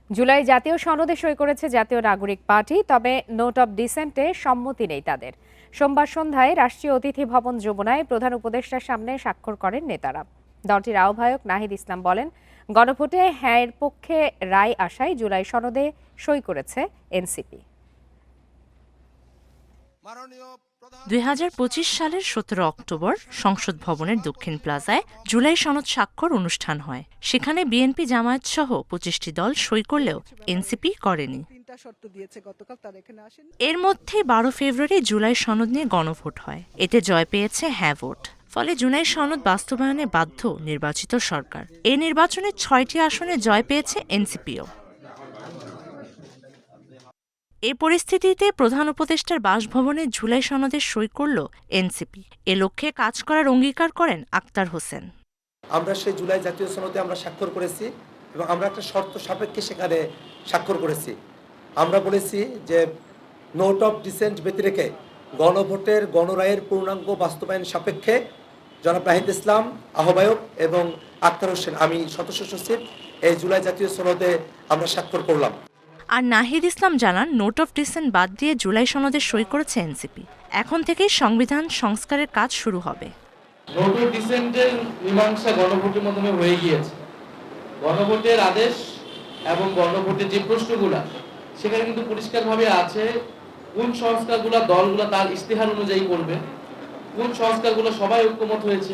জুলাই জাতীয় সনদে সই করেছে জাতীয় নাগরিক পার্টি, তবে নোট অব ডিসেন্টে সম্মতি নেই তাদের। সোমবার সন্ধ্যায় রাষ্ট্রীয় অতিথি ভবন যমুনায় প্রধান উপদেষ্টার সামনে স্বাক্ষর করেন নেতারা। দলটির আহ্বায়ক নাহিদ ইসলাম বলেন, গণভোটে হ্যাঁ এর পক্ষে রায় আসায় জুলাই সনদে সই করেছে এনসিপি। ২০২৫ সালের ১৭ অক্টোবর সংসদ ভবনের দক্ষিণ প্লাজায় জুলাই সনদ স্বাক্ষর অনুষ্ঠান হয়। সেখানে বিএনপি জামায়াত সহ ২৫টি দল সই করলেও এনসিপি করেনি। এর মধ্যে ১২ ফেব্রুয়ারি জুলাই সনদ নিয়ে গণভোট হয়। এতে জয় পেয়েছে হ্যাঁ ভোট। ফলে জুলাই সনদ বাস্তবায়নে বাধ্য নির্বাচিত সরকার। এই নির্বাচনে ৬টি আসনে জয় পেয়েছে এনসিপিও। এ পরিস্থিতিতে প্রধান উপদেষ্টার বাসভবনে জুলাই সনদে সই করল এনসিপি। এ লক্ষ্যে কাজ করার অঙ্গীকার করেন আক্তার হোসেন। আমরা সেই জুলাই জাতীয় সনদে আমরা স্বাক্ষর করেছি এবং আমরা একটা শর্ত সাপেক্ষে সেখানে স্বাক্ষর করেছি। আমরা বলেছি যে নোট অফ ডিসেন্ট ব্যতিরেকে গণভোটের গণরায়ের পূর্ণাঙ্গ বাস্তবায়ন সাপেক্ষে জনাব নাহিদ ইসলাম আহ্বায়ক এবং আক্তার হোসেন আমি সদস্য সচিব এই জুলাই জাতীয় সনদে আমরা স্বাক্ষর করলাম। আর নাহিদ ইসলাম জানান, নোট অফ ডিসেন্ট বাদ দিয়ে জুলাই সনদে সই করেছে এনসিপি। এখন থেকেই সংবিধান সংস্কারের কাজ শুরু হবে। নোট অফ ডিসেন্টের মীমাংসা গণভোটের মাধ্যমে হয়ে গিয়েছে। গণভোটের আদেশ এবং গণভোটের যে প্রশ্নগুলা সেখানে কিন্তু পরিষ্কারভাবে আছে কোন সংস্কারগুলো দলগুলো তার ইশতেহার অনুযায়ী করবে, কোন সংস্কারগুলো সবাই ঐক্যমত হয়েছে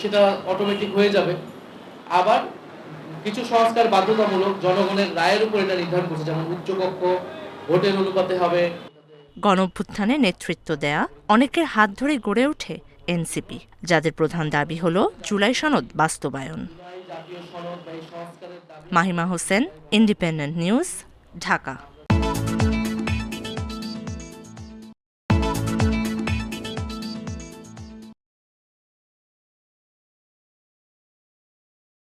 সেটা অটোমেটিক হয়ে যাবে। আবার কিছু সংস্কার বাধ্যতামূলক, জনগণের রায়ের উপর এটা নির্ধারণ করছে, যেমন উচ্চকক্ষ ভোটের অনুপাতে হবে। গণঅভ্যুত্থানে নেতৃত্ব দেয়া অনেকের হাত ধরে গড়ে ওঠে এনসিপি, যাদের প্রধান দাবি হল জুলাই সনদ বাস্তবায়ন। Mahima Hossain, independent news, Dhaka.